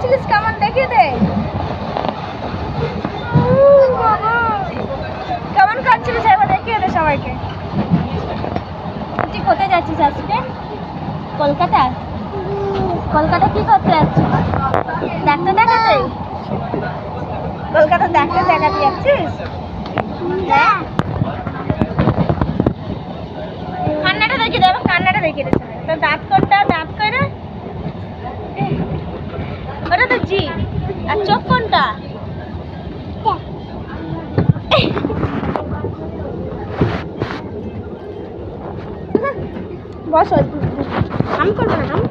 করছিলিস কেমন দেখিয়ে দে। কেমন করছিলিস একবার দেখিয়ে দে সবাইকে। তুই কোথায় যাচ্ছিস আজকে? কলকাতা। কলকাতা কি করতে যাচ্ছিস? ডাক্তার দেখাতে? কলকাতা ডাক্তার দেখাতে যাচ্ছিস? হ্যাঁ, কান্নাটা দেখিয়ে দে, কান্নাটা দেখিয়ে দে। তোর দাঁত কোনটা? দাঁত করে ওটা তো জিভ। আর চোখ কোনটা? বস, হাম করবে না, হাম